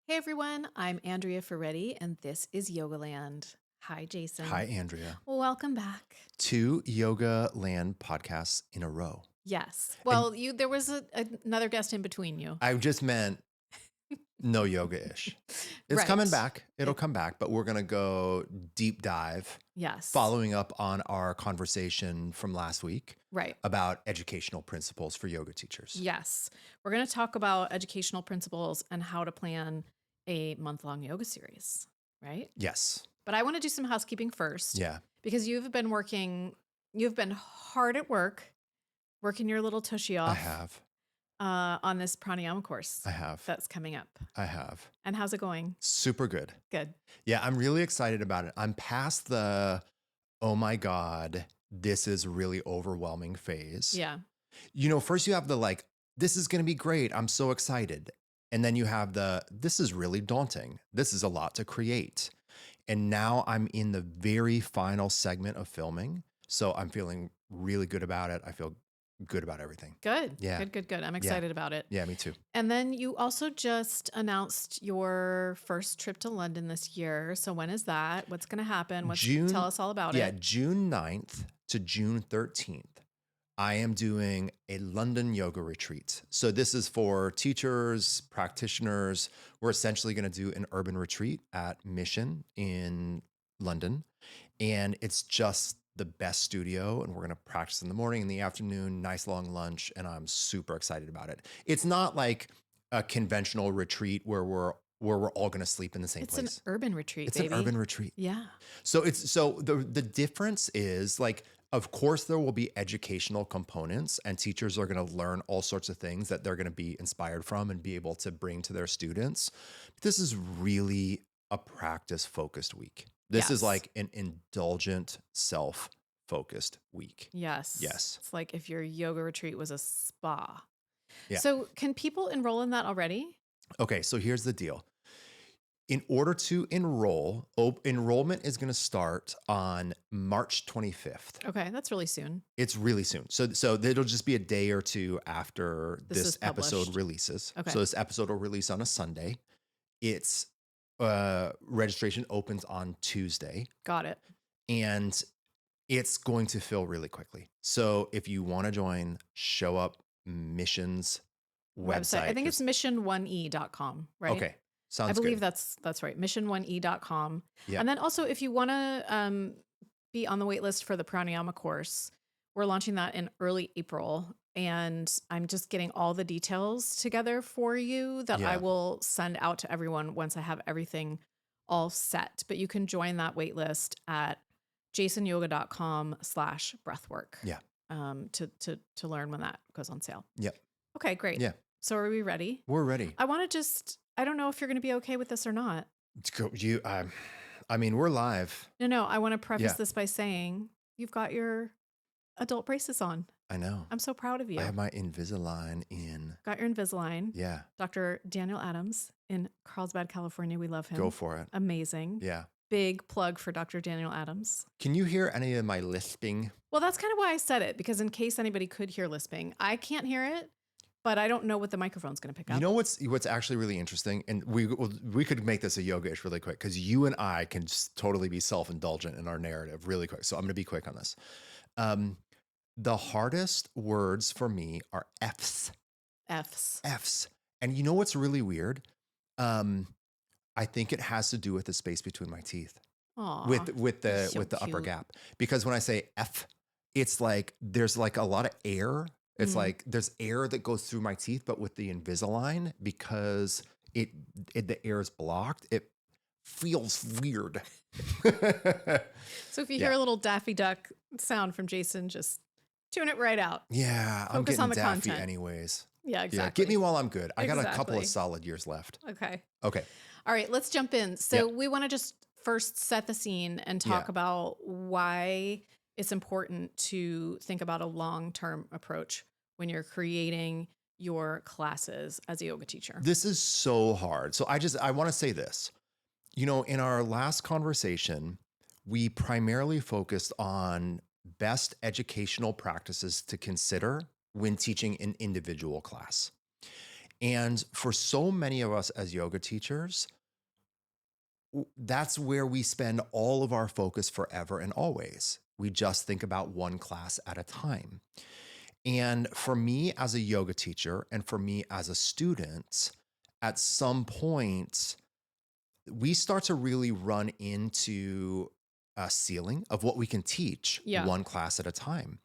Hey everyone, I'm Andrea Ferretti, and this is Yogaland. Hi, Jason. Hi, Andrea. Welcome back. 2 Yogaland podcasts in a row. Yes. And Well, there was another guest in between you. I just meant no yoga-ish. It's Right. coming back. It'll come back, but we're going to go deep dive, Yes. following up on our conversation from last week Right. about educational principles for yoga teachers. Yes. We're going to talk about educational principles and how to plan a month-long yoga series, right? Yes. But I want to do some housekeeping first. Yeah. Because you've been hard at work, working your little tushy off. I have. On this pranayama course. I have. That's coming up. I have. And how's it going? Super good. Good. Yeah, I'm really excited about it. I'm past the, oh my God, this is really overwhelming phase. Yeah. First you have the this is going to be great. I'm so excited. And then you have this is really daunting. This is a lot to create. And now I'm in the very final segment of filming. So I'm feeling really good about it. I feel good about everything. Good. Yeah. Good. I'm excited about it. Yeah, me too. And then you also just announced your first trip to London this year. So when is that? What's going to happen? Tell us all about it. Yeah, June 9th to June 13th. I am doing a London yoga retreat. So this is for teachers, practitioners. We're essentially going to do an urban retreat at Mission in London. And it's just the best studio. And we're going to practice in the morning, in the afternoon, nice long lunch. And I'm super excited about it. It's not like a conventional retreat where we're all going to sleep in the same place. It's an urban retreat, It's baby. an urban retreat. Yeah. So the difference is of course, there will be educational components and teachers are going to learn all sorts of things that they're going to be inspired from and be able to bring to their students. This is really a practice-focused week. This is like an indulgent, self-focused week. Yes. Yes. It's like if your yoga retreat was a spa. Yeah. So can people enroll in that already? Okay, so here's the deal. In order to enroll, enrollment is going to start on March 25th. Okay, that's really soon. It's really soon. So it'll just be a day or two after this episode releases. Okay. So this episode will release on a Sunday. It's registration opens on Tuesday. Got it. And it's going to fill really quickly. So if you want to join, show up. Mission's website. I think it's mission1e.com, right? Okay. Sounds I believe good. that's right. Mission1e.com. Yep. And then also if you want to be on the wait list for the pranayama course, we're launching that in early April. And I'm just getting all the details together for you that I will send out to everyone once I have everything all set. But you can join that wait list at jasonyoga.com/breathwork. Yeah. To learn when that goes on sale. Yep. Okay, great. Yeah. So are we ready? We're ready. I want to I don't know if you're going to be okay with this or not. We're live. No, I want to preface this by saying you've got your adult braces on. I know. I'm so proud of you. I have my Invisalign in. Got your Invisalign. Yeah. Dr. Daniel Adams in Carlsbad, California. We love him. Go for it. Amazing. Yeah. Big plug for Dr. Daniel Adams. Can you hear any of my lisping? Well, that's kind of why I said it, because in case anybody could hear lisping, I can't hear it, but I don't know what the microphone's going to pick up. You know what's actually really interesting? And we could make this a yoga-ish really quick because you and I can just totally be self-indulgent in our narrative really quick. So I'm going to be quick on this. The hardest words for me are F's. F's. And you know what's really weird? I think it has to do with the space between my teeth. Aww, with the upper gap. Because when I say F, it's like there's like a lot of air. It's like there's air that goes through my teeth, but with the Invisalign, because the air is blocked, it feels weird. So if you hear a little Daffy Duck sound from Jason, just tune it right out. Yeah, Focus I'm getting on the daffy content. anyways. Yeah, exactly. Yeah, get me while I'm good. I got a couple of Exactly. solid years left. Okay. Okay. All right, let's jump in. So we want to just first set the scene and talk about why it's important to think about a long-term approach when you're creating your classes as a yoga teacher. This is so hard. So I want to say this. In our last conversation, we primarily focused on best educational practices to consider when teaching an individual class. And for so many of us as yoga teachers, that's where we spend all of our focus forever and always. We just think about one class at a time. And for me as a yoga teacher and for me as a student, at some point, we start to really run into a ceiling of what we can teach Yeah. one class at a time.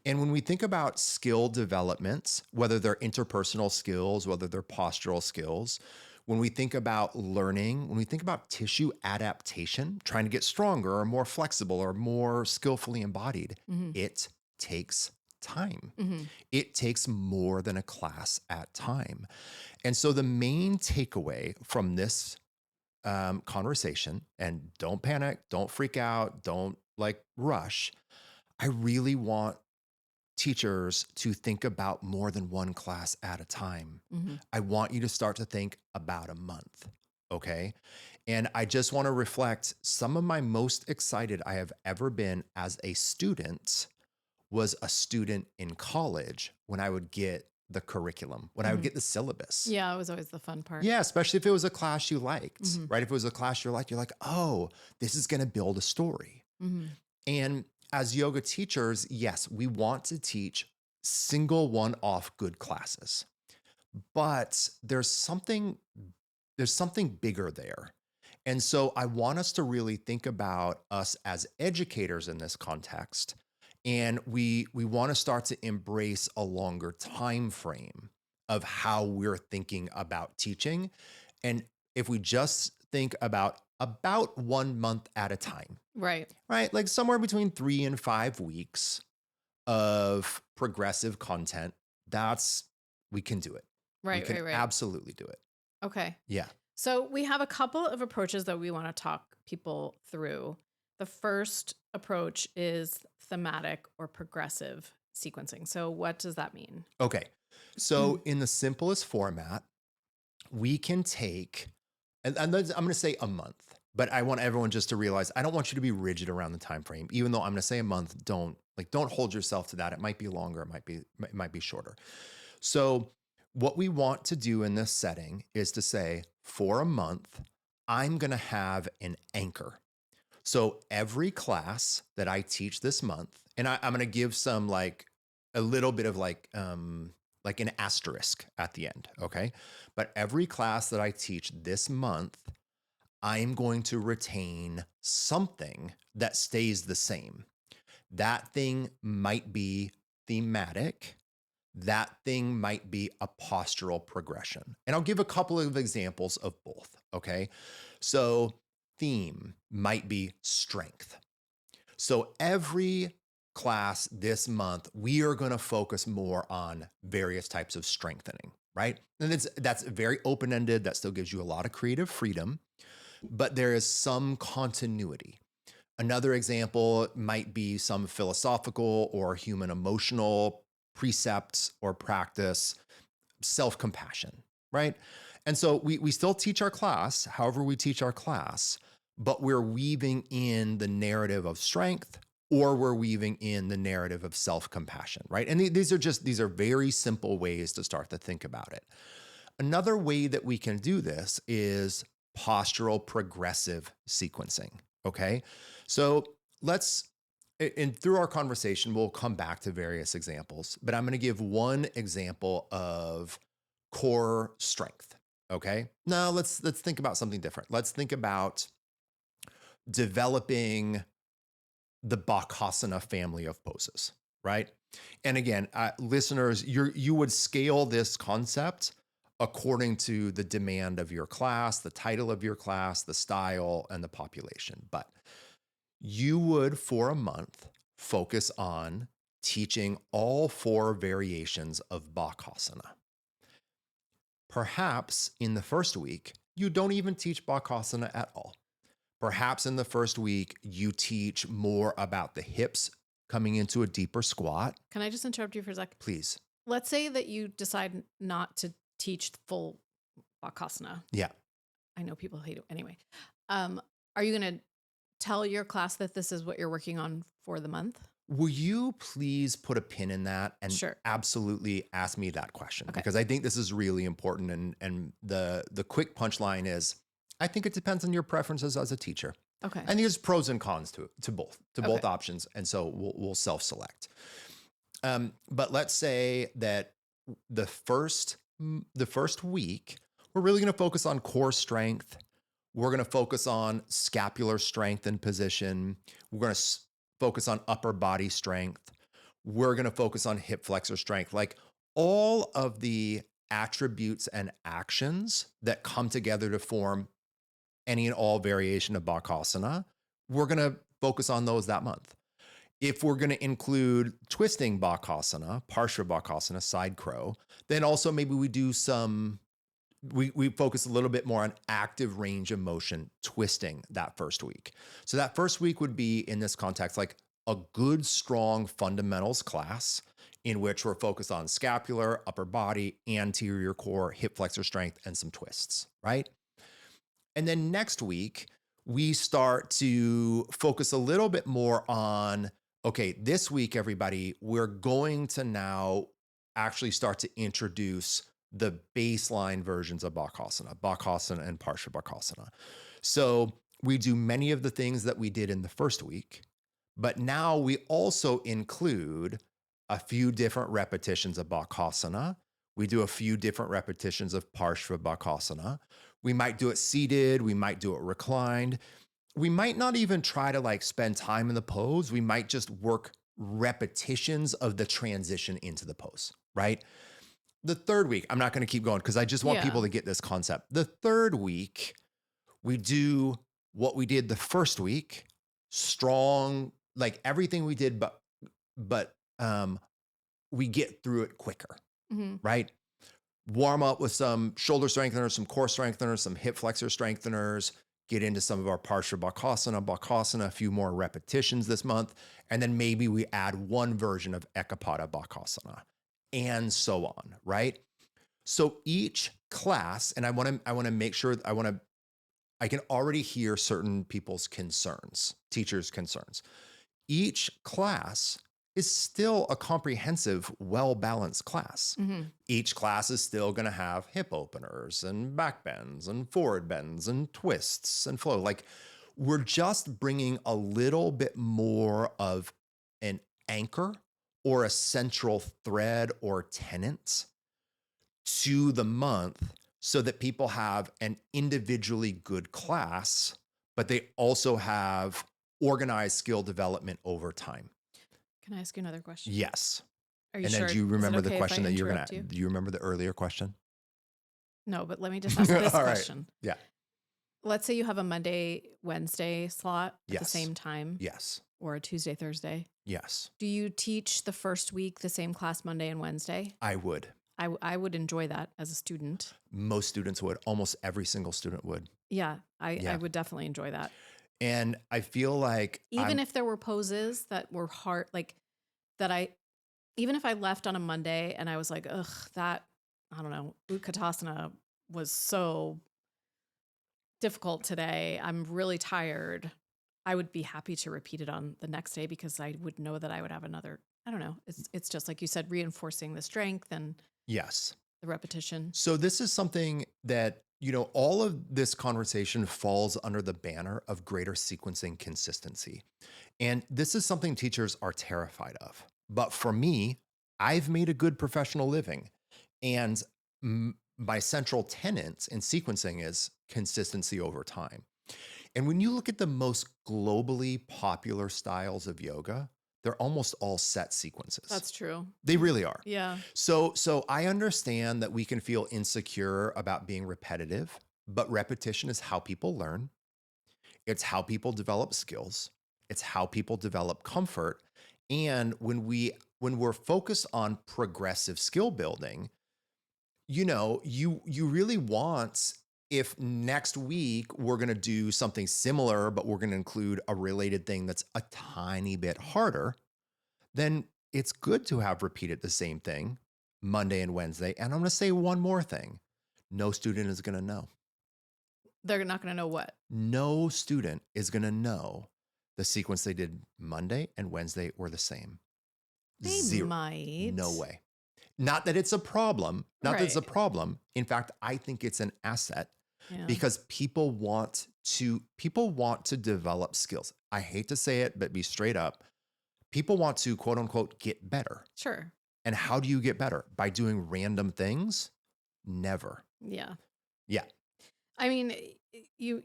And when we think about skill developments, whether they're interpersonal skills, whether they're postural skills, when we think about learning, when we think about tissue adaptation, trying to get stronger or more flexible or more skillfully embodied, Mm-hmm. it takes time. Mm-hmm. It takes more than a class at time. And so the main takeaway from this conversation, and don't panic, don't freak out, don't like rush. I really want teachers to think about more than one class at a time. Mm-hmm. I want you to start to think about a month. Okay. And I just want to reflect some of my most excited I have ever been as a student was a student in college when I would get the curriculum, when I would Mm-hmm. get the syllabus. Yeah, it was always the fun part. Yeah, especially if it was a class you liked, Mm-hmm. right? If it was a class you're like, oh, this is going to build a story. Mm-hmm. And as yoga teachers, yes, we want to teach single one-off good classes, but there's something bigger there. And so I want us to really think about us as educators in this context. And we want to start to embrace a longer time frame of how we're thinking about teaching. And if we just think about 1 month at a time, Right. right? Like somewhere between 3 and 5 weeks of progressive content, we can do it. We Right. can Right. Right. absolutely do it. Okay. Yeah. So we have a couple of approaches that we want to talk people through. The first approach is thematic or progressive sequencing. So what does that mean? Okay. So in the simplest format, we can take, and I'm going to say a month, but I want everyone just to realize I don't want you to be rigid around the time frame. Even though I'm going to say a month, don't hold yourself to that. It might be longer, it might be shorter. So what we want to do in this setting is to say for a month, I'm going to have an anchor. So every class that I teach this month, and I'm going to give some a little bit of like an asterisk at the end. Okay. But every class that I teach this month, I'm going to retain something that stays the same. That thing might be thematic. That thing might be a postural progression. And I'll give a couple of examples of both. Okay. So theme might be strength. So every class this month, we are going to focus more on various types of strengthening, right? And that's very open-ended. That still gives you a lot of creative freedom, but there is some continuity. Another example might be some philosophical or human emotional precepts or practice, self-compassion, right? And so we still teach our class, however we teach our class, but we're weaving in the narrative of strength or we're weaving in the narrative of self-compassion, right? And these are very simple ways to start to think about it. Another way that we can do this is postural progressive sequencing, okay? So and through our conversation, we'll come back to various examples, but I'm going to give one example of core strength, okay? Now let's think about something different. Let's think about developing the Bakasana family of poses, right? And again, listeners, you would scale this concept according to the demand of your class, the title of your class, the style, and the population. But you would, for a month, focus on teaching all 4 variations of Bakasana. Perhaps in the first week, you don't even teach Bakasana at all. Perhaps in the first week, you teach more about the hips coming into a deeper squat. Can I just interrupt you for a sec? Please. Let's say that you decide not to teach full Bakasana. Yeah. I know people hate it anyway. Are you going to tell your class that this is what you're working on for the month? Will you please put a pin in that and Sure. absolutely ask me that question? Okay. Because I think this is really important. And the quick punchline is, I think it depends on your preferences as a teacher. Okay. I think there's pros and cons to Okay. both options. And so we'll self-select. But let's say that the first the first week, we're really going to focus on core strength. We're going to focus on scapular strength and position. We're going to focus on upper body strength. We're going to focus on hip flexor strength. Like all of the attributes and actions that come together to form any and all variation of Bakasana, we're going to focus on those that month. If we're going to include twisting Bakasana, Parshva Bakasana, side crow, then also maybe we do we focus a little bit more on active range of motion twisting that first week. So that first week would be in this context, like a good, strong fundamentals class in which we're focused on scapular, upper body, anterior core, hip flexor strength, and some twists, right? And then next week, we start to focus a little bit more on, okay, this week, everybody, we're going to now actually start to introduce the baseline versions of Bakasana and Parsha Bakasana. So we do many of the things that we did in the first week, but now we also include a few different repetitions of Bakasana. We do a few different repetitions of Parshva Bakasana. We might do it seated. We might do it reclined. We might not even try to like spend time in the pose. We might just work repetitions of the transition into the pose, right? The third week, I'm not going to keep going because I just want Yeah. people to get this concept. The third week, we do what we did the first week, strong, like everything we did, but we get through it quicker, Hmm. right? Warm up with some shoulder strengtheners, some core strengtheners, some hip flexor strengtheners, get into some of our Parsha Bakasana, a few more repetitions this month. And then maybe we add one version of Ekapada Bakasana and so on, right? So each class, and I want to make sure I can already hear certain people's concerns, teachers' concerns. Each class is still a comprehensive, well-balanced class. Hmm. Each class is still going to have hip openers and back bends and forward bends and twists and flow. Like we're just bringing a little bit more of an anchor or a central thread or tenet to the month so that people have an individually good class, but they also have organized skill development over time. Can I ask you another question? Yes. Are you And then sure? do you Is it remember the okay if I question that you're interrupt you? do you remember the earlier question? No, but let me just ask this All right. question. Yeah. Let's say you have a Monday, Wednesday slot at the Yes. same time, Yes. or a Tuesday, Thursday. Yes. Do you teach the first week the same class Monday and Wednesday? I would. I would enjoy that as a student. Most students would. Almost every single student would. Yeah, I Yeah. would definitely enjoy that. And I feel like Even if there were poses that were hard, like that even if I left on a Monday and I was like, ugh, that, I don't know, Utkatasana was so difficult today. I'm really tired. I would be happy to repeat it on the next day because I would know that I would have another, I don't know. It's just like you said, reinforcing the strength and yes. the repetition. So this is something that, all of this conversation falls under the banner of greater sequencing consistency. And this is something teachers are terrified of. But for me, I've made a good professional living. And my central tenet in sequencing is consistency over time. And when you look at the most globally popular styles of yoga, they're almost all set sequences. That's true. They really are. Yeah. So I understand that we can feel insecure about being repetitive, but repetition is how people learn. It's how people develop skills. It's how people develop comfort. And when we're focused on progressive skill building, you really want, if next week we're going to do something similar, but we're going to include a related thing that's a tiny bit harder, then it's good to have repeated the same thing Monday and Wednesday. And I'm going to say one more thing. No student is going to know. They're not going to know what. No student is going to know the sequence they did Monday and Wednesday were the same. They Zero. might. No way. Not that it's a problem. Not that it's a Right. problem. In fact, I think it's an asset Yeah. because people want to develop skills. I hate to say it, but be straight up. People want to, quote unquote, get better. Sure. And how do you get better? By doing random things? Never. Yeah. Yeah. I mean, you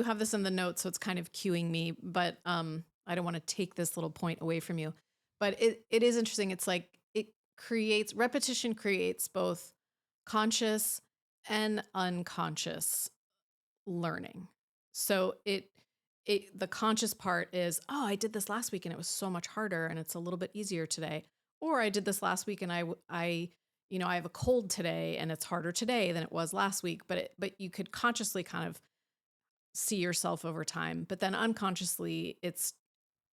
have this in the notes, so it's kind of cueing me, but I don't want to take this little point away from you. But it is interesting. It's like repetition creates both conscious and unconscious learning. So the conscious part is, oh, I did this last week and it was so much harder and it's a little bit easier today. Or I did this last week and I have a cold today and it's harder today than it was last week. But you could consciously kind of see yourself over time. But then unconsciously, it's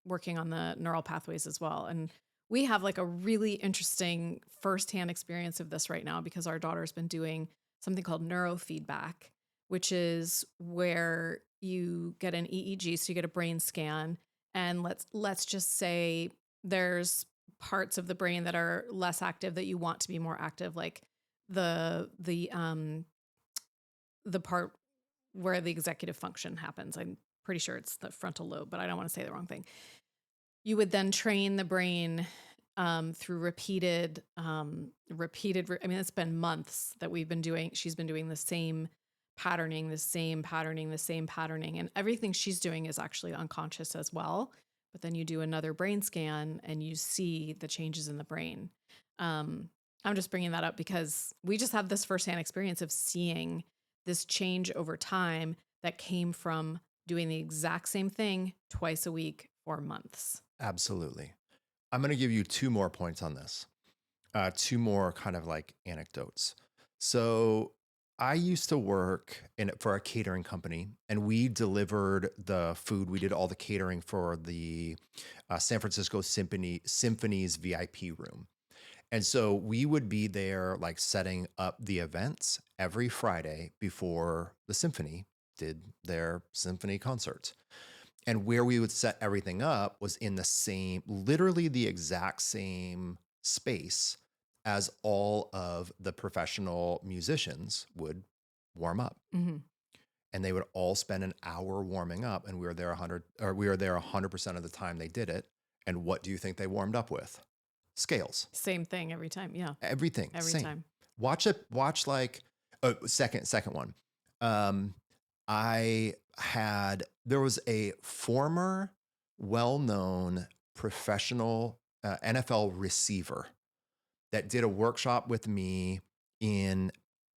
working on the neural pathways as well. And we have like a really interesting firsthand experience of this right now because our daughter's been doing something called neurofeedback, which is where you get an EEG, so you get a brain scan, and let's just say there's parts of the brain that are less active that you want to be more active, like the part where the executive function happens. I'm pretty sure it's the frontal lobe, but I don't want to say the wrong thing. You would then train the brain through repeated. I mean, it's been months that she's been doing the same patterning, and everything she's doing is actually unconscious as well. But then you do another brain scan and you see the changes in the brain. I'm just bringing that up because we just have this firsthand experience of seeing this change over time that came from doing the exact same thing twice a week for months. Absolutely. I'm going to give you 2 more points on this. 2 more kind of like anecdotes. So I used to work for a catering company and we delivered the food. We did all the catering for the San Francisco Symphony's VIP room. And so we would be there like setting up the events every Friday before the symphony did their symphony concert. And where we would set everything up was in literally the exact same space as all of the professional musicians would warm up. Mm-hmm. And they would all spend an hour warming up, and we were there 100% of the time they did it. And what do you think they warmed up with? Scales. Same thing every time. Yeah. Everything. Every same. time. Watch like second one. There was a former well-known professional NFL receiver that did a workshop with me in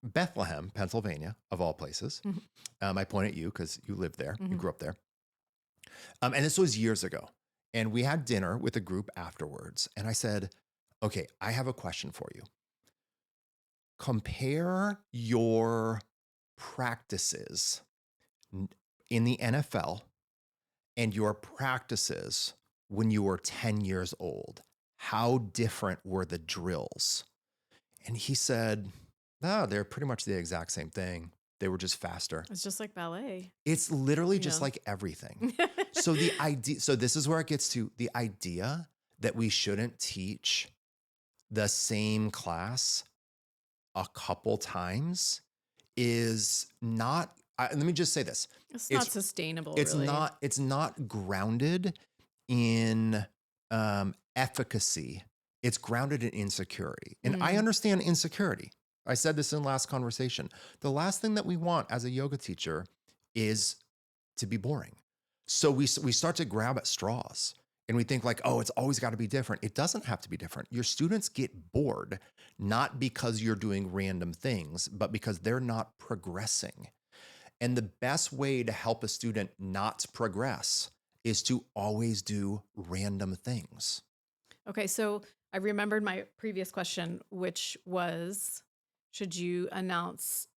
Bethlehem, Pennsylvania, of all places. Mm-hmm. I point at you because you lived there, Mm-hmm. you grew up there. And this was years ago. And we had dinner with a group afterwards. And I said, okay, I have a question for you. Compare your practices in the NFL and your practices when you were 10 years old. How different were the drills? And he said, no, they're pretty much the exact same thing. They were just faster. It's just like ballet. It's literally just like everything. So this is where it gets to the idea that we shouldn't teach the same class a couple times is not, let me just say this. It's not sustainable. It's really. It's not grounded in efficacy. It's grounded in insecurity. And I understand insecurity. I said this in last conversation. The last thing that we want as a yoga teacher is to be boring. So we start to grab at straws and we think like, oh, it's always got to be different. It doesn't have to be different. Your students get bored, not because you're doing random things, but because they're not progressing. And the best way to help a student not progress is to always do random things. Okay, so I remembered my previous question, which was, should you announce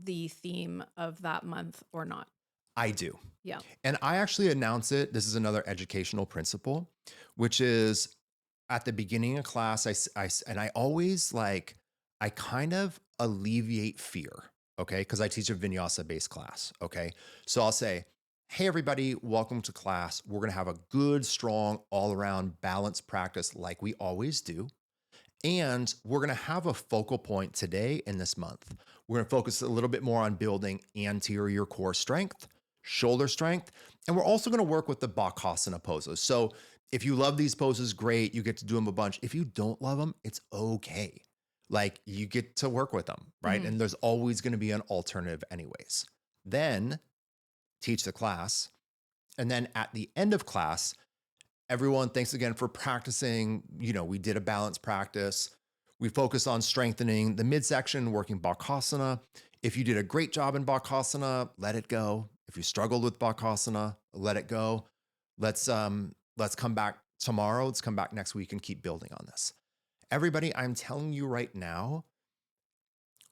the theme of that month or not? I do. Yeah. And I actually announce it. This is another educational principle, which is at the beginning of class, I always I kind of alleviate fear, okay? Because I teach a Vinyasa based class, okay? So I'll say, Hey, everybody, welcome to class. We're going to have a good, strong, all around balanced practice like we always do. And we're going to have a focal point today in this month. We're going to focus a little bit more on building anterior core strength, shoulder strength, and we're also going to work with the Bakasana poses. So if you love these poses, great. You get to do them a bunch. If you don't love them, it's okay. Like you get to work with them, right? Mhm. And there's always going to be an alternative anyways. Then teach the class. And then at the end of class, everyone, thanks again for practicing. We did a balanced practice. We focused on strengthening the midsection, working Bakasana. If you did a great job in Bakasana, let it go. If you struggled with Bakasana, let it go. Let's come back tomorrow. Let's come back next week and keep building on this. Everybody, I'm telling you right now,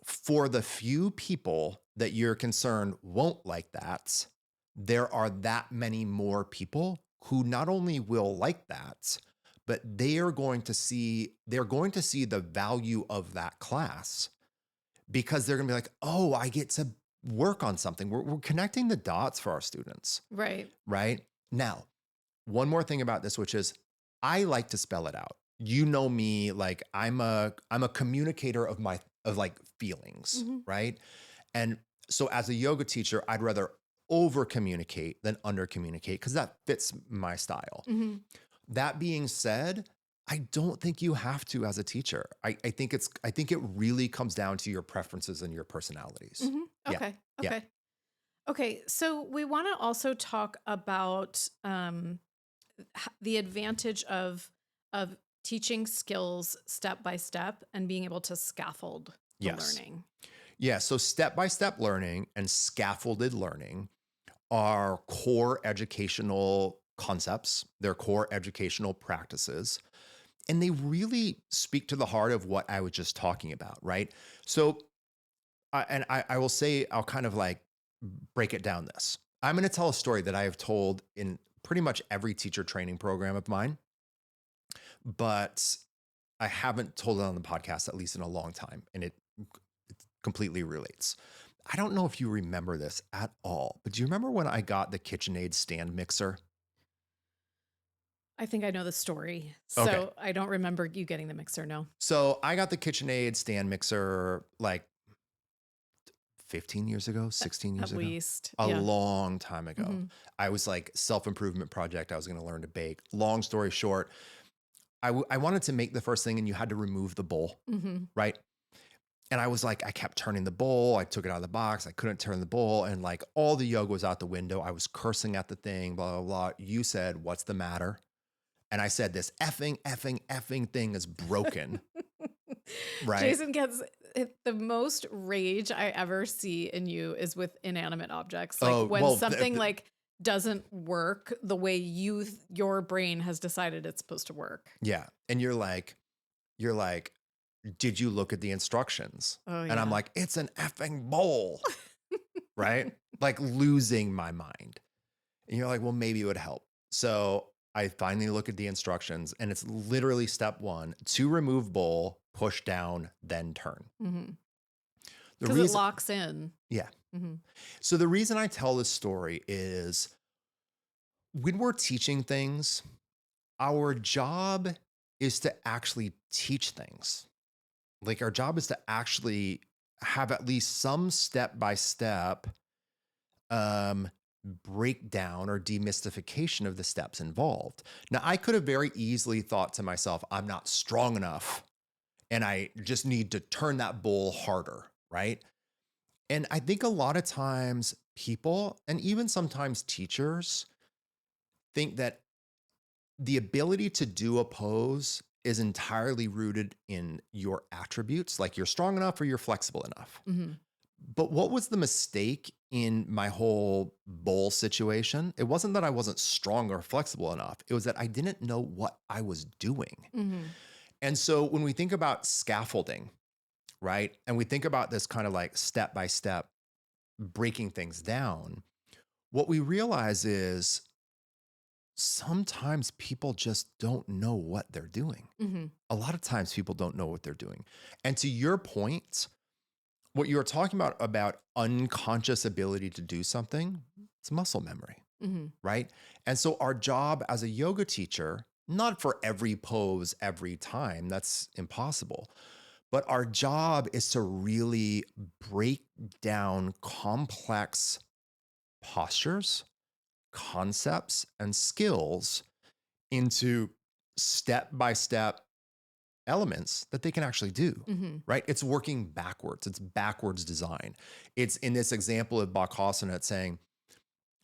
for the few people that you're concerned won't like that, there are that many more people who not only will like that, but they're going to see the value of that class because they're going to be like, oh, I get to work on something. We're connecting the dots for our students, Right. right? Now, one more thing about this, which is I like to spell it out. You know me, like I'm a communicator of like feelings, Mhm. right? And so as a yoga teacher, I'd rather over communicate than under communicate because that fits my style. Mhm. That being said, I don't think you have to as a teacher. I think it really comes down to your preferences and your personalities. Mhm. Yeah. Okay. Yeah. Okay. Okay. So we want to also talk about the advantage of teaching skills step by step and being able to scaffold the Yes. learning. Yeah. So step-by-step learning and scaffolded learning are core educational concepts. They're core educational practices. And they really speak to the heart of what I was just talking about, right? So, I will say, I'll kind of like break it down this. I'm going to tell a story that I have told in pretty much every teacher training program of mine, but I haven't told it on the podcast, at least in a long time. And it completely relates. I don't know if you remember this at all, but do you remember when I got the KitchenAid stand mixer? I think I know the story. Okay. So I don't remember you getting the mixer. No. So I got the KitchenAid stand mixer like 15 years ago, At 16 at years ago, least. a Yeah. long time ago. Mhm. I was like self-improvement project. I was going to learn to bake. Long story short, I wanted to make the first thing and you had to remove the bowl, Mhm. right? And I was like, I kept turning the bowl. I took it out of the box. I couldn't turn the bowl. And like all the yoga was out the window. I was cursing at the thing, blah, blah, blah. You said, what's the matter? And I said, this effing thing is broken, right? Jason gets the most rage I ever see in you is with inanimate objects. Like Oh, when well, something like doesn't work the way your brain has decided it's supposed to work. yeah. And you're like, did you look at the instructions? Oh And I'm yeah. like, it's an effing bowl, right? Like losing my mind. And you're like, well, maybe it would help. So I finally look at the instructions and it's literally step one: to remove bowl, push down, then turn. Mhm. The Cuz it reason, locks in. yeah. Mhm. So the reason I tell this story is when we're teaching things, our job is to actually teach things. Like our job is to actually have at least some step by step breakdown or demystification of the steps involved. Now, I could have very easily thought to myself, I'm not strong enough and I just need to turn that bowl harder, right? And I think a lot of times people, and even sometimes teachers, think that the ability to do a pose is entirely rooted in your attributes, like you're strong enough or you're flexible enough. Mhm. But what was the mistake in my whole bowl situation? It wasn't that I wasn't strong or flexible enough. It was that I didn't know what I was doing. Mhm. And so when we think about scaffolding, right? And we think about this kind of like step by step breaking things down, what we realize is sometimes people just don't know what they're doing. Mhm. A lot of times people don't know what they're doing. And to your point, what you were talking about unconscious ability to do something, it's muscle memory. Hmm. right? And so our job as a yoga teacher, not for every pose every time, that's impossible, but our job is to really break down complex postures, concepts, and skills into step by step elements that they can actually do, Hmm. right? It's working backwards. It's backwards design. It's in this example of Bakasana, it's saying,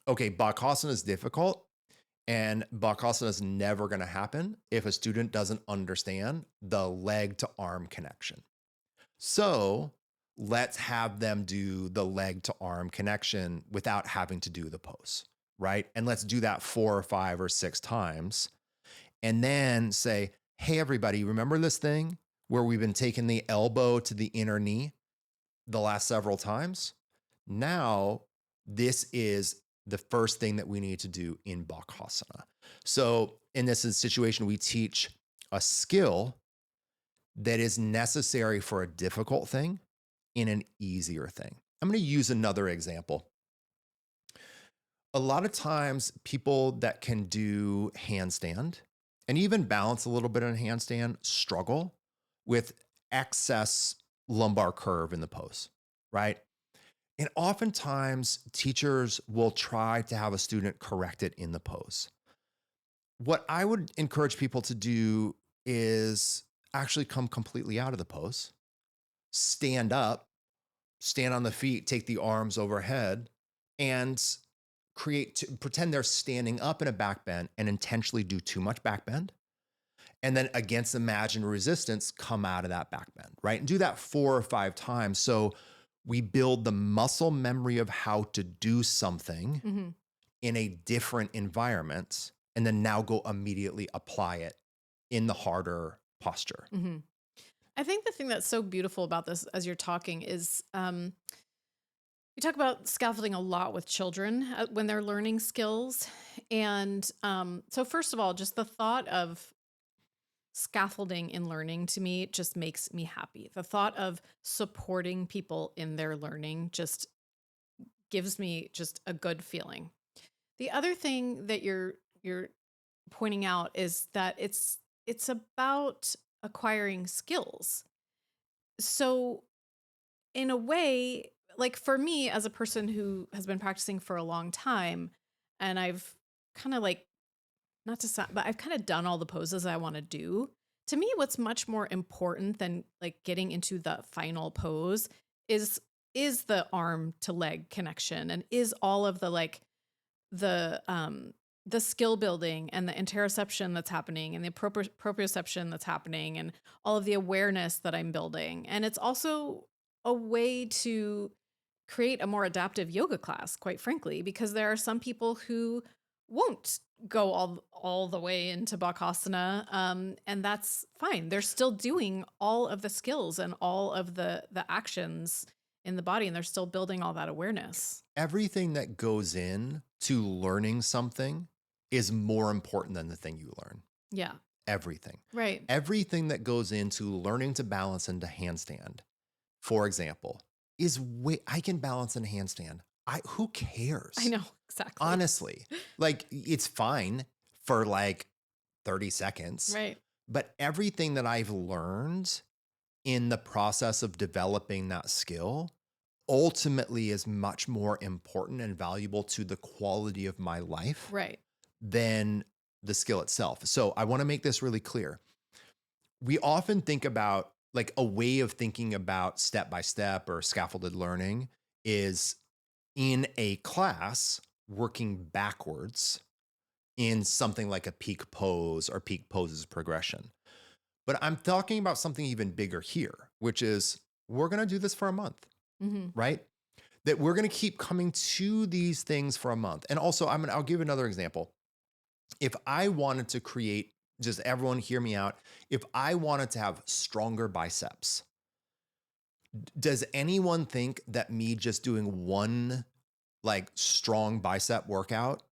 okay, Bakasana is difficult and Bakasana is never going to happen if a student doesn't understand the leg to arm connection. So let's have them do the leg to arm connection without having to do the pose, right? And let's do that 4 or 5 or 6 times and then say, hey, everybody, remember this thing where we've been taking the elbow to the inner knee the last several times? Now, this is the first thing that we need to do in Bakasana. So, in this situation, we teach a skill that is necessary for a difficult thing in an easier thing. I'm going to use another example. A lot of times, people that can do handstand and even balance a little bit on handstand struggle with excess lumbar curve in the pose, right? And oftentimes, teachers will try to have a student correct it in the pose. What I would encourage people to do is actually come completely out of the pose, stand up, stand on the feet, take the arms overhead, and pretend they're standing up in a back bend and intentionally do too much back bend. And then against imagined resistance, come out of that back bend, right? And do that 4 or 5 times. So we build the muscle memory of how to do something Hmm. in a different environment, and then now go immediately apply it in the harder posture. Hmm. I think the thing that's so beautiful about this as you're talking is we talk about scaffolding a lot with children when they're learning skills. And so, first of all, just the thought of scaffolding in learning to me just makes me happy. The thought of supporting people in their learning just gives me just a good feeling. The other thing that you're pointing out is that it's about acquiring skills. So in a way, like for me as a person who has been practicing for a long time and I've kind of like not to sound, but I've kind of done all the poses I want to do. To me, what's much more important than like getting into the final pose is is the arm to leg connection and is all of the like the um the skill building and the interoception that's happening and the proprioception that's happening and all of the awareness that I'm building. And it's also a way to create a more adaptive yoga class, quite frankly, because there are some people who won't go all the way into Bakasana, and that's fine. They're still doing all of the skills and all of the actions in the body, and they're still building all that awareness. Everything that goes in to learning something is more important than the thing you learn. Yeah, Everything. right. Everything that goes into learning to balance into handstand, for example, is way I can balance in handstand. Who I cares? know exactly. Honestly. Like it's fine for like 30 seconds, Right. but everything that I've learned in the process of developing that skill ultimately is much more important and valuable to the quality of my life Right. than the skill itself. So I want to make this really clear. We often think about like a way of thinking about step by step or scaffolded learning is in a class working backwards in something like a peak pose or peak poses progression. But I'm talking about something even bigger here, which is we're going to do this for a month, Hmm. right? That we're going to keep coming to these things for a month. And also I'll give another example. If I wanted to create, just everyone hear me out, if I wanted to have stronger biceps, does anyone think that me just doing one like strong bicep workout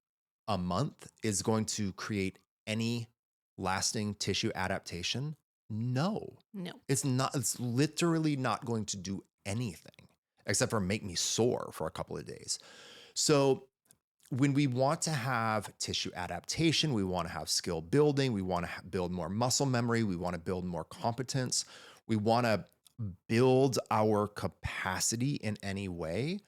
a month is going to create any lasting tissue adaptation? No. No. It's not, it's literally not going to do anything except for make me sore for a couple of days. So when we want to have tissue adaptation, we want to have skill building, we want to build more muscle memory, we want to build more competence, we want to build our capacity in any way.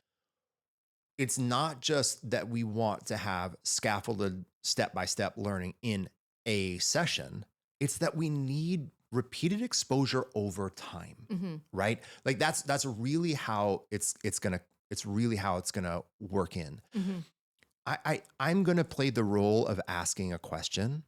It's not just that we want to have scaffolded step-by-step learning in a session. It's that we need repeated exposure over time, Mm-hmm. right? Like that's really how it's really how it's gonna work in. Mm-hmm. I'm gonna play the role of asking a question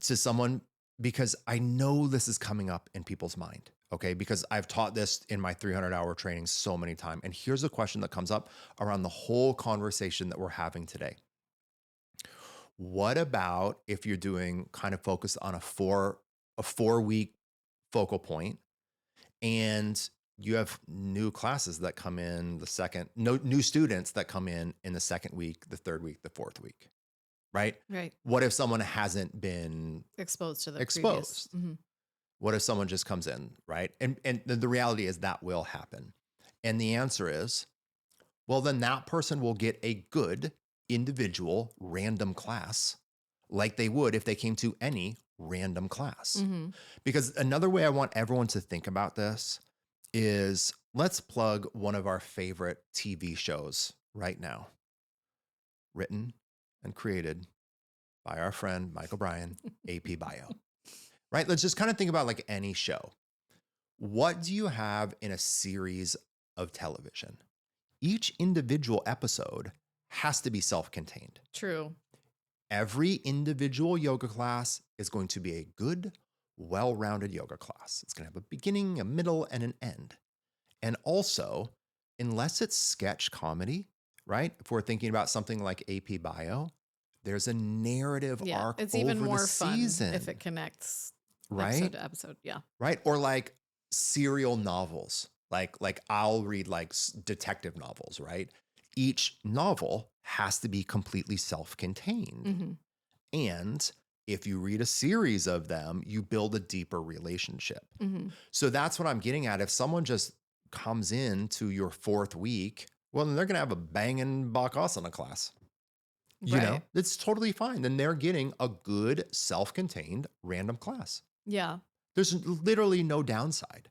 to someone because I know this is coming up in people's mind. Okay. Because I've taught this in my 300-hour training so many times. And here's a question that comes up around the whole conversation that we're having today. What about if you're doing kind of focused on a 4-week focal point and you have new classes that come in new students that come in the second week, the third week, the fourth week, right? Right. What if someone hasn't been Exposed to the previous. exposed? Mm-hmm. What if someone just comes in, right? And the reality is that will happen. And the answer is, well, then that person will get a good individual random class like they would if they came to any random class. Mm-hmm. Because another way I want everyone to think about this is let's plug one of our favorite TV shows right now, written and created by our friend Michael Bryan, AP Bio. Right? Let's just kind of think about like any show. What do you have in a series of television? Each individual episode has to be self-contained. True. Every individual yoga class is going to be a good, well-rounded yoga class. It's going to have a beginning, a middle, and an end. And also, unless it's sketch comedy, right? If we're thinking about something like AP Bio, there's a narrative arc It's over even more the fun season, if it connects episode right? to episode. Yeah. Right? Or like serial novels. Like I'll read like detective novels, right? Each novel has to be completely self-contained. Mm-hmm. And if you read a series of them, you build a deeper relationship. Mm-hmm. So that's what I'm getting at. If someone just comes in to your fourth week, well, then they're going to have a banging Bakasana class. You know, Right. it's totally fine. Then they're getting a good self-contained random class. Yeah. There's literally no downside.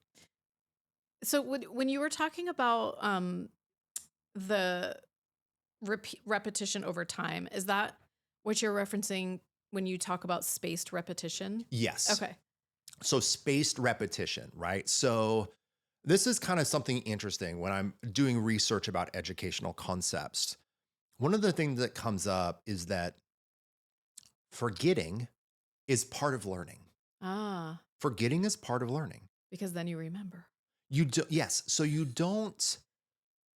So when you were talking about the repetition over time, is that what you're referencing when you talk about spaced repetition? Yes. Okay. So spaced repetition, right? So this is kind of something interesting when I'm doing research about educational concepts. One of the things that comes up is that forgetting is part of learning. Ah, Forgetting is part of learning. because then you remember. Yes. So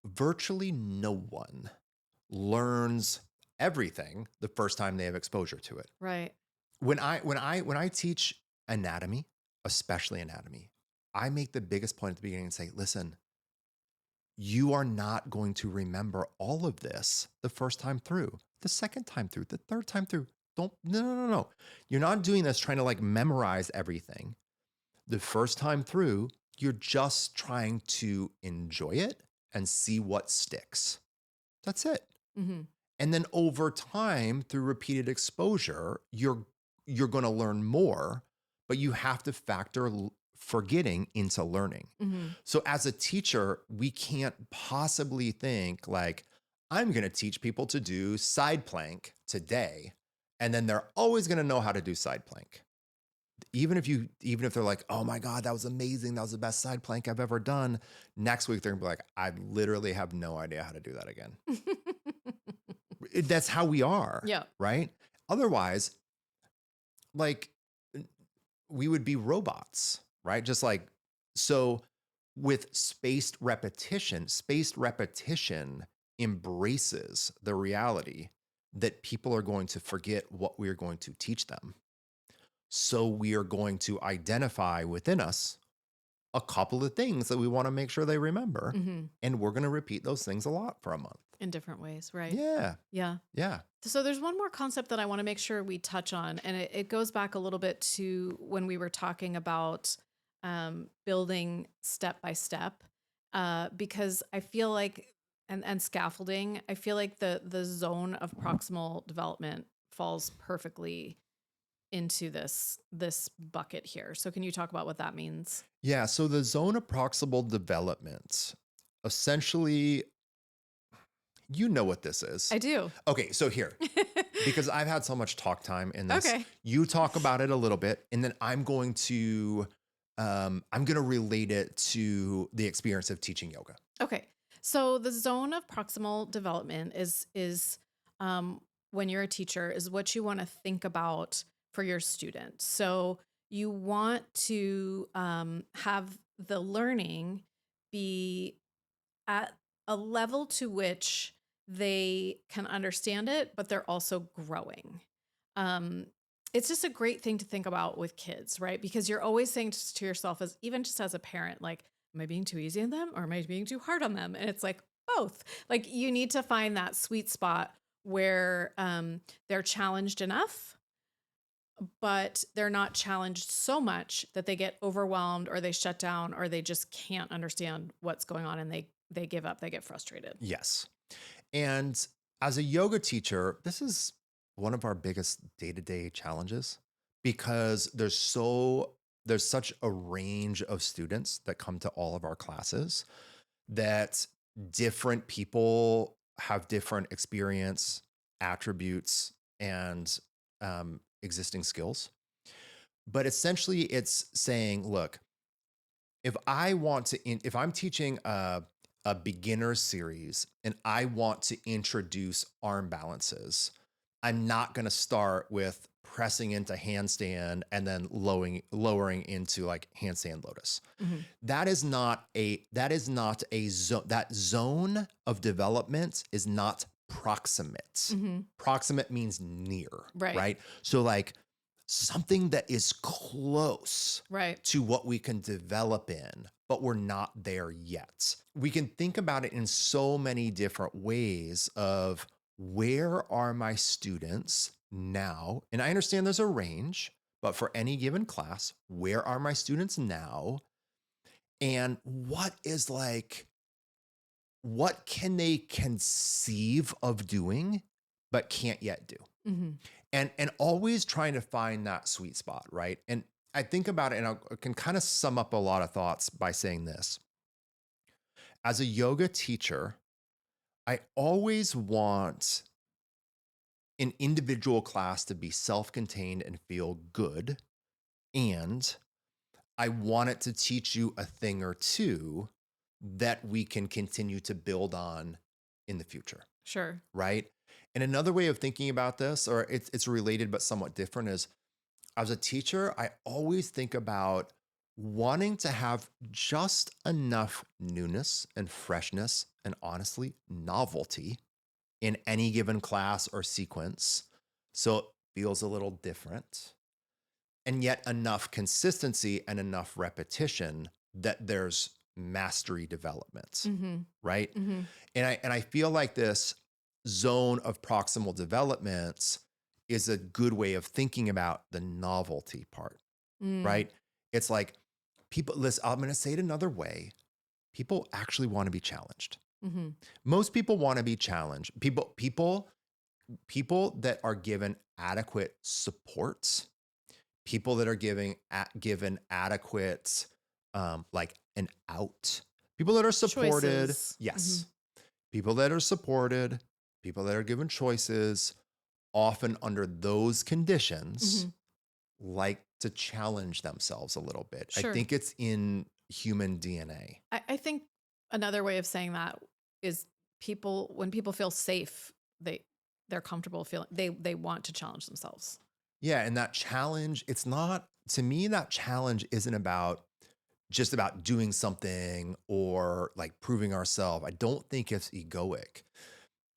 virtually no one learns everything the first time they have exposure to it. Right. When I teach anatomy, especially anatomy, I make the biggest point at the beginning and say, listen, you are not going to remember all of this the first time through, the second time through, the third time through. No. You're not doing this trying to like memorize everything. The first time through, you're just trying to enjoy it and see what sticks. That's it. Mm-hmm. And then over time, through repeated exposure, you're going to learn more, but you have to factor forgetting into learning. Mm-hmm. So as a teacher, we can't possibly think like, I'm going to teach people to do side plank today, and then they're always going to know how to do side plank. Even if they're like, oh my God, that was amazing. That was the best side plank I've ever done. Next week, they're gonna be like, I literally have no idea how to do that again. That's how we are. Yeah. Right. Otherwise, like we would be robots, right? Just like, so with spaced repetition embraces the reality that people are going to forget what we are going to teach them. So we are going to identify within us a couple of things that we want to make sure they remember. Mm-hmm. And we're going to repeat those things a lot for a month. In different ways, right? Yeah. Yeah. Yeah. So there's one more concept that I want to make sure we touch on, and it goes back a little bit to when we were talking about building step by step, because I feel like and scaffolding. I feel like the zone of proximal development falls perfectly into this bucket here. So can you talk about what that means? Yeah. So the zone of proximal development, essentially, you know what this is. I do. Okay. So here, because I've had so much talk time in this, Okay. you talk about it a little bit, and then I'm going to relate it to the experience of teaching yoga. Okay. So the zone of proximal development is when you're a teacher is what you want to think about for your students. So you want to have the learning be at a level to which they can understand it, but they're also growing. Um, it's just a great thing to think about with kids, right? Because you're always saying to yourself, as even just as a parent, like, am I being too easy on them or am I being too hard on them? And it's like both. Like you need to find that sweet spot where they're challenged enough, but they're not challenged so much that they get overwhelmed or they shut down or they just can't understand what's going on and they give up, they get frustrated. Yes. And as a yoga teacher, this is one of our biggest day-to-day challenges because there's such a range of students that come to all of our classes that different people have different experience, attributes, and existing skills. But essentially, it's saying, look, if I'm teaching a beginner series and I want to introduce arm balances, I'm not going to start with pressing into handstand and then lowering into like handstand lotus. Mhm. That zone of development is not proximate. Mhm. Proximate means near, Right. right? So like something that is close Right. to what we can develop in, but we're not there yet. We can think about it in so many different ways of where are my students now? And I understand there's a range, but for any given class, where are my students now? And what can they conceive of doing, but can't yet do? Mhm. And always trying to find that sweet spot, right? And I think about it, and I can kind of sum up a lot of thoughts by saying this. As a yoga teacher, I always want an individual class to be self-contained and feel good. And I want it to teach you a thing or two that we can continue to build on in the future, Sure. right? And another way of thinking about this, or it's related but somewhat different, is as a teacher, I always think about wanting to have just enough newness and freshness and honestly novelty in any given class or sequence so it feels a little different, and yet enough consistency and enough repetition that there's mastery development, Mhm. right? Mhm. And I feel like this zone of proximal development is a good way of thinking about the novelty part, Mm. right? It's like people, listen, I'm going to say it another way. People actually want to be challenged. Mhm. Most people want to be challenged. People that are given adequate support, people that are given adequate, like an out, people that are supported. Choices. Mhm. Yes. People that are supported, people that are given choices, often under those conditions, Mhm. like to challenge themselves a little bit. I Sure. think it's in human DNA. I think another way of saying that is when people feel safe, they're comfortable feeling they want to challenge themselves. Yeah. And that challenge, to me, that challenge isn't about just about doing something or like proving ourselves. I don't think it's egoic.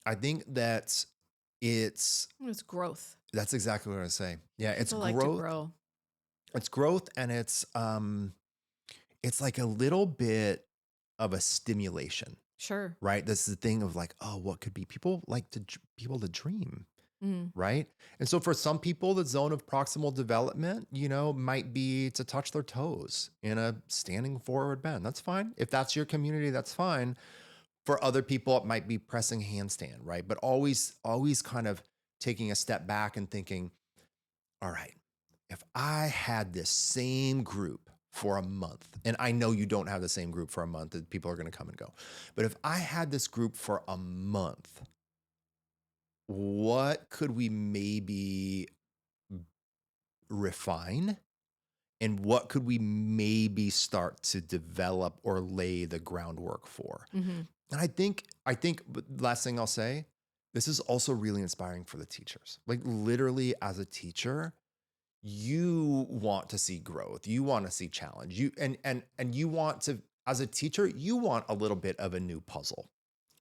I think that it's, It's growth. that's exactly what I say. Yeah. It's People like to growth. grow. It's growth, and it's like a little bit of a stimulation, Sure. right? This is the thing of like, oh, what could be? People like people to dream, Mm. right? And so for some people, the zone of proximal development, might be to touch their toes in a standing forward bend. That's fine. If that's your community, that's fine. For other people, it might be pressing handstand, right? But always kind of taking a step back and thinking, all right, if I had this same group for a month, and I know you don't have the same group for a month, that people are going to come and go, but if I had this group for a month, what could we maybe refine? And what could we maybe start to develop or lay the groundwork for? Hmm. And but last thing I'll say, this is also really inspiring for the teachers. Like literally as a teacher, you want to see growth. You want to see challenge. And you want to, as a teacher, you want a little bit of a new puzzle,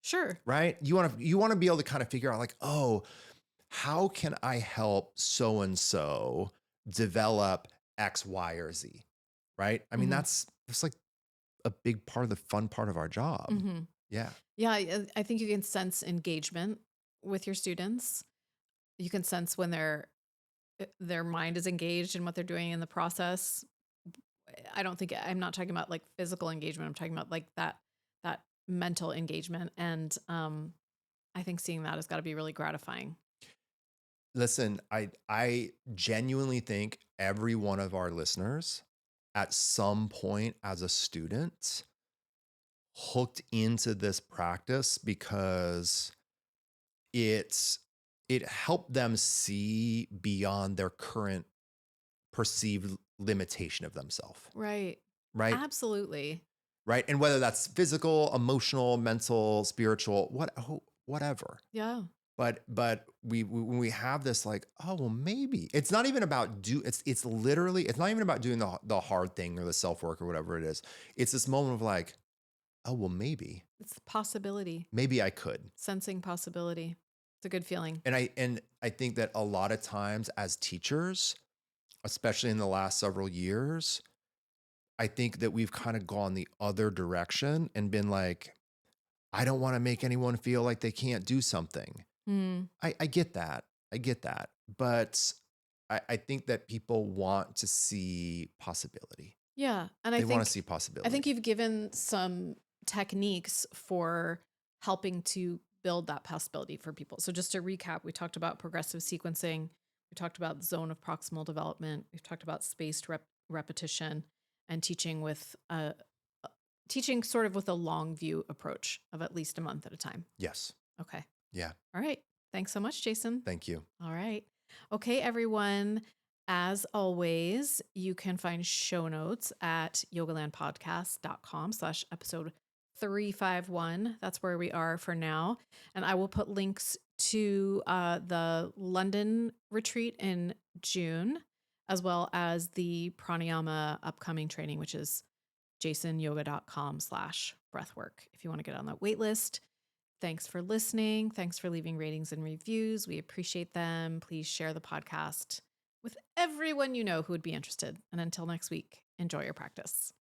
Sure. right? You want to be able to kind of figure out like, oh, how can I help so and so develop X, Y, or Z? Right? I mean, Hmm. that's like a big part of the fun part of our job. Hmm. Yeah. Yeah, I think you can sense engagement with your students. You can sense when their mind is engaged in what they're doing in the process. I don't think I'm not talking about like physical engagement. I'm talking about like that mental engagement, and I think seeing that has got to be really gratifying. Listen, I genuinely think every one of our listeners at some point as a student hooked into this practice because it's it helped them see beyond their current perceived limitation of themselves, Right. right? Absolutely. Right? And whether that's physical, emotional, mental, spiritual, whatever. Yeah. But when we have this like, oh well, maybe it's not even about it's literally it's not even about doing the hard thing or the self work or whatever it is. It's this moment of like, oh well, It's possibility, maybe I could. sensing possibility. It's a good feeling. And I think that a lot of times as teachers, especially in the last several years, I think that we've kind of gone the other direction and been like, I don't want to make anyone feel like they can't do something. Mm. I get that. I get that. But I think that people want to see possibility. Yeah. And They want to see I think possibility. you've given some techniques for helping to build that possibility for people. So just to recap, we talked about progressive sequencing, we talked about zone of proximal development, we've talked about spaced repetition, and teaching sort of with a long view approach of at least a month at a time. Yes. Okay. Yeah. All right. Thanks so much, Jason. Thank you. All right. Okay, everyone. As always, you can find show notes at yogalandpodcast.com/episode 351. That's where we are for now. And I will put links to the London retreat in June, as well as the Pranayama upcoming training, which is jasonyoga.com/breathwork. If you want to get on that wait list. Thanks for listening. Thanks for leaving ratings and reviews. We appreciate them. Please share the podcast with everyone you know who would be interested. And until next week, enjoy your practice.